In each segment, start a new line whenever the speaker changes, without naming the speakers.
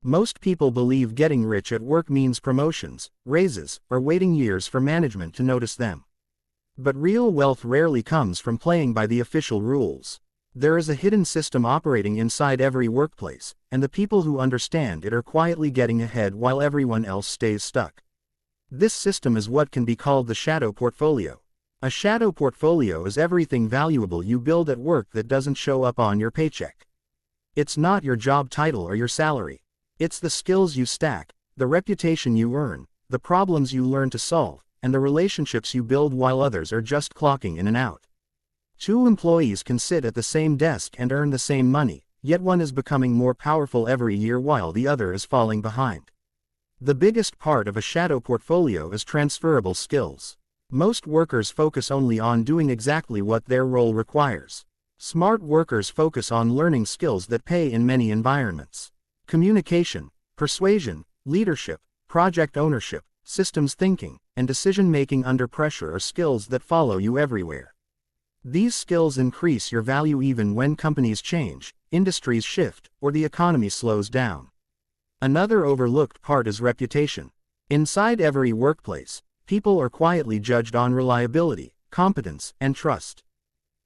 Most people believe getting rich at work means promotions, raises, or waiting years for management to notice them. But real wealth rarely comes from playing by the official rules. There is a hidden system operating inside every workplace, and the people who understand it are quietly getting ahead while everyone else stays stuck. This system is what can be called the shadow portfolio. A shadow portfolio is everything valuable you build at work that doesn't show up on your paycheck. It's not your job title or your salary. It's the skills you stack, the reputation you earn, the problems you learn to solve, and the relationships you build while others are just clocking in and out. Two employees can sit at the same desk and earn the same money, yet one is becoming more powerful every year while the other is falling behind. The biggest part of a shadow portfolio is transferable skills. Most workers focus only on doing exactly what their role requires. Smart workers focus on learning skills that pay in many environments. Communication, persuasion, leadership, project ownership, systems thinking, and decision-making under pressure are skills that follow you everywhere. These skills increase your value even when companies change, industries shift, or the economy slows down. Another overlooked part is reputation. Inside every workplace, people are quietly judged on reliability, competence, and trust.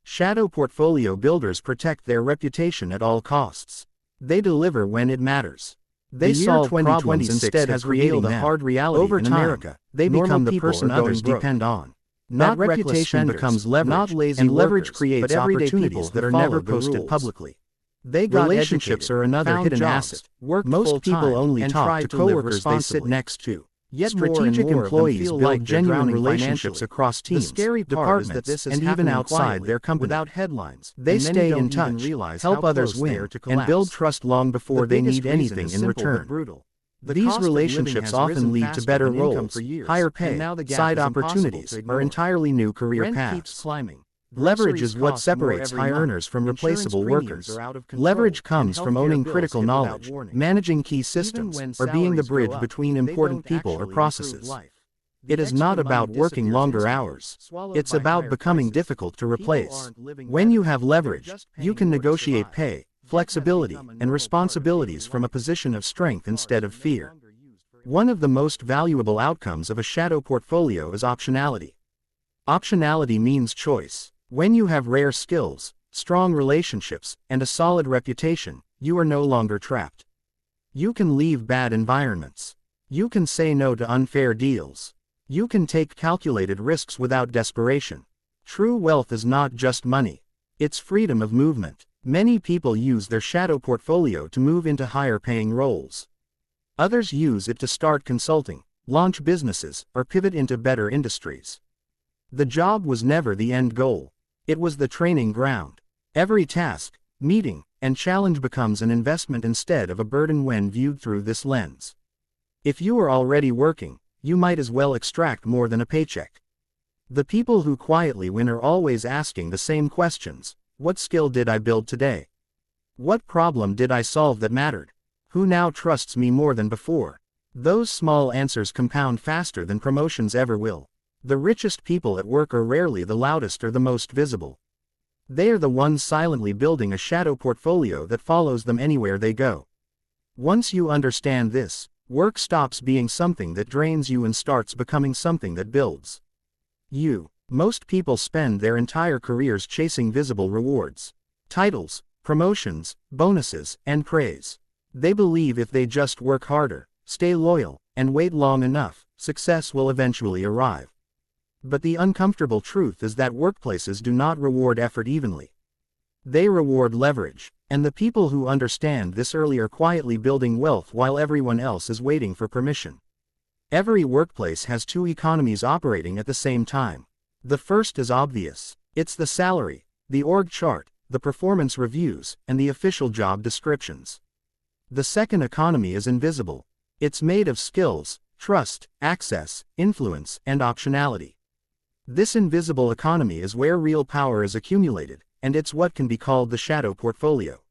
Shadow portfolio builders protect their reputation at all costs. They deliver when it matters. They solve problems instead of creating a hard reality. Over time, America, they become the person others depend on. That reputation becomes leverage, not lazy and leverage creates opportunities that are never posted publicly. They got relationships are another hidden asset. Most people only talk to coworkers they sit next to. Yet strategic employees build genuine relationships across teams, departments, and even outside their company. Without headlines, they stay in touch, help others win, and build trust long before they need anything in return. These relationships often lead to better roles, higher pay, side opportunities, or entirely new career paths. Leverage is what separates high earners from replaceable workers. Leverage comes from owning critical knowledge, managing key systems, or being the bridge between important people or processes. It is not about working longer hours. It's about becoming difficult to replace. When you have leverage, you can negotiate pay, flexibility, and responsibilities from a position of strength instead of fear. One of the most valuable outcomes of a shadow portfolio is optionality. Optionality means choice. When you have rare skills, strong relationships, and a solid reputation, you are no longer trapped. You can leave bad environments. You can say no to unfair deals. You can take calculated risks without desperation. True wealth is not just money. It's freedom of movement. Many people use their shadow portfolio to move into higher-paying roles. Others use it to start consulting, launch businesses, or pivot into better industries. The job was never the end goal. It was the training ground. Every task, meeting, and challenge becomes an investment instead of a burden when viewed through this lens. If you are already working, you might as well extract more than a paycheck. The people who quietly win are always asking the same questions. What skill did I build today? What problem did I solve that mattered? Who now trusts me more than before? Those small answers compound faster than promotions ever will. The richest people at work are rarely the loudest or the most visible. They are the ones silently building a shadow portfolio that follows them anywhere they go. Once you understand this, work stops being something that drains you and starts becoming something that builds you. Most people spend their entire careers chasing visible rewards. Titles, promotions, bonuses, and praise. They believe if they just work harder, stay loyal, and wait long enough, success will eventually arrive. But the uncomfortable truth is that workplaces do not reward effort evenly. They reward leverage, and the people who understand this early are quietly building wealth while everyone else is waiting for permission. Every workplace has two economies operating at the same time. The first is obvious. It's the salary, the org chart, the performance reviews, and the official job descriptions. The second economy is invisible. It's made of skills, trust, access, influence, and optionality. This invisible economy is where real power is accumulated, and it's what can be called the shadow portfolio.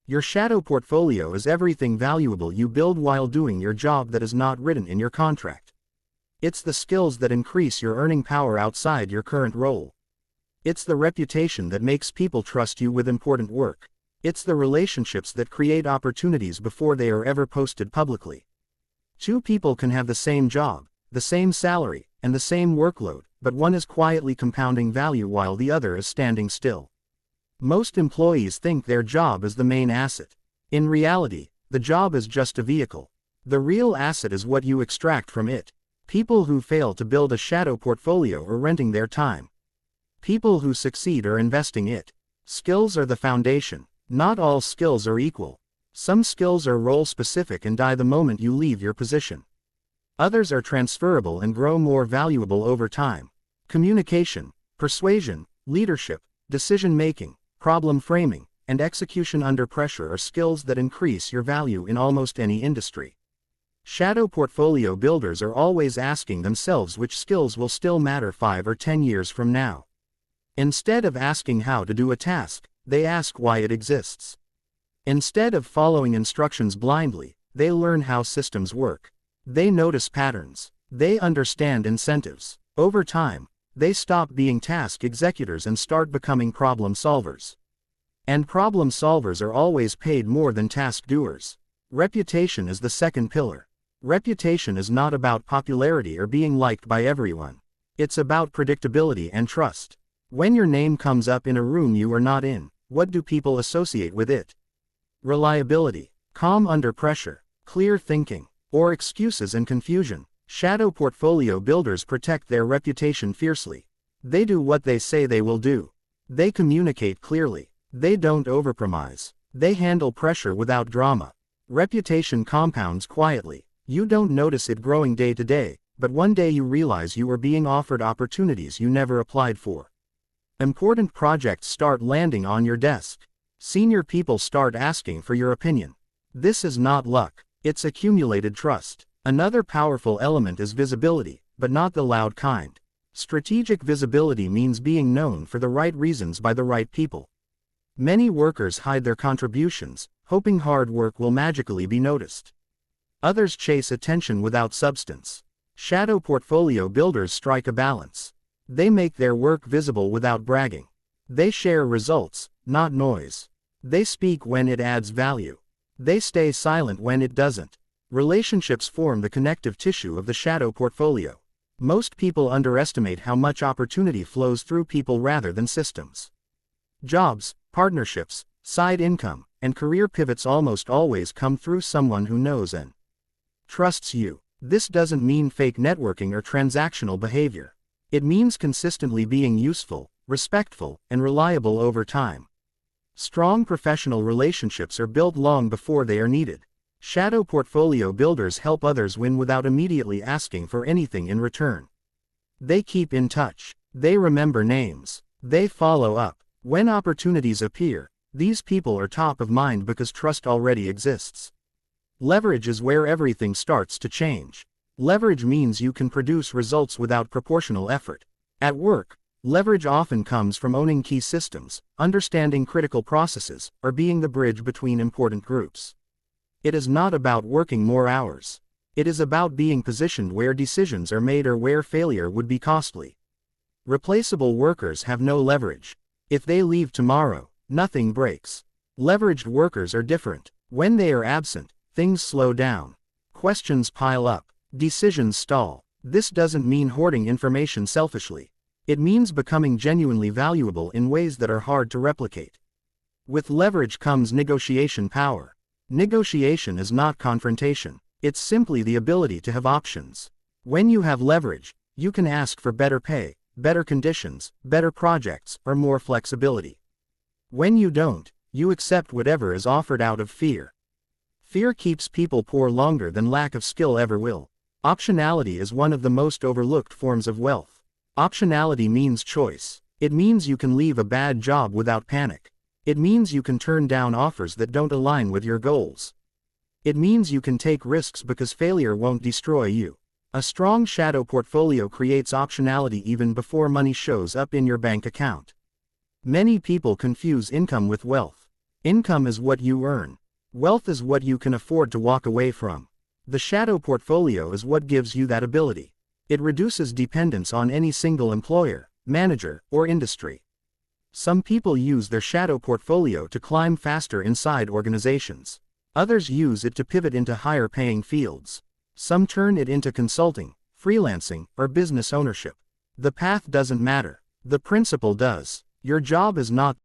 Your shadow portfolio is everything valuable you build while doing your job that is not written in your contract. It's the skills that increase your earning power outside your current role. It's the reputation that makes people trust you with important work. It's the relationships that create opportunities before they are ever posted publicly. Two people can have the same job, the same salary, and the same workload, but one is quietly compounding value while the other is standing still. Most employees think their job is the main asset. In reality, the job is just a vehicle. The real asset is what you extract from it. People who fail to build a shadow portfolio are renting their time. People who succeed are investing it. Skills are the foundation. Not all skills are equal. Some skills are role-specific and die the moment you leave your position. Others are transferable and grow more valuable over time. Communication, persuasion, leadership, decision-making, problem framing, and execution under pressure are skills that increase your value in almost any industry. Shadow portfolio builders are always asking themselves which skills will still matter 5 or 10 years from now. Instead of asking how to do a task, they ask why it exists. Instead of following instructions blindly, they learn how systems work. They notice patterns. They understand incentives. Over time, they stop being task executors and start becoming problem solvers. And problem solvers are always paid more than task doers. Reputation is the second pillar. Reputation is not about popularity or being liked by everyone. It's about predictability and trust. When your name comes up in a room you are not in, what do people associate with it? Reliability, calm under pressure, clear thinking, or excuses and confusion. Shadow portfolio builders protect their reputation fiercely. They do what they say they will do. They communicate clearly. They don't overpromise. They handle pressure without drama. Reputation compounds quietly. You don't notice it growing day to day, but one day you realize you are being offered opportunities you never applied for. Important projects start landing on your desk. Senior people start asking for your opinion. This is not luck. It's accumulated trust. Another powerful element is visibility, but not the loud kind. Strategic visibility means being known for the right reasons by the right people. Many workers hide their contributions, hoping hard work will magically be noticed. Others chase attention without substance. Shadow portfolio builders strike a balance. They make their work visible without bragging. They share results, not noise. They speak when it adds value. They stay silent when it doesn't. Relationships form the connective tissue of the shadow portfolio. Most people underestimate how much opportunity flows through people rather than systems. Jobs, partnerships, side income, and career pivots almost always come through someone who knows and trusts you. This doesn't mean fake networking or transactional behavior. It means consistently being useful, respectful, and reliable over time. Strong professional relationships are built long before they are needed. Shadow portfolio builders help others win without immediately asking for anything in return. They keep in touch. They remember names. They follow up. When opportunities appear, these people are top of mind because trust already exists. Leverage is where everything starts to change. Leverage means you can produce results without proportional effort. At work, leverage often comes from owning key systems, understanding critical processes, or being the bridge between important groups. It is not about working more hours. It is about being positioned where decisions are made or where failure would be costly. Replaceable workers have no leverage. If they leave tomorrow, nothing breaks. Leveraged workers are different. When they are absent, things slow down. Questions pile up. Decisions stall. This doesn't mean hoarding information selfishly. It means becoming genuinely valuable in ways that are hard to replicate. With leverage comes negotiation power. Negotiation is not confrontation. It's simply the ability to have options. When you have leverage, you can ask for better pay, better conditions, better projects, or more flexibility. When you don't, you accept whatever is offered out of fear. Fear keeps people poor longer than lack of skill ever will. Optionality is one of the most overlooked forms of wealth. Optionality means choice. It means you can leave a bad job without panic. It means you can turn down offers that don't align with your goals. It means you can take risks because failure won't destroy you. A strong shadow portfolio creates optionality even before money shows up in your bank account. Many people confuse income with wealth. Income is what you earn. Wealth is what you can afford to walk away from. The shadow portfolio is what gives you that ability. It reduces dependence on any single employer, manager, or industry. Some people use their shadow portfolio to climb faster inside organizations. Others use it to pivot into higher paying fields. Some turn it into consulting, freelancing, or business ownership. The path doesn't matter. The principle does. Your job is not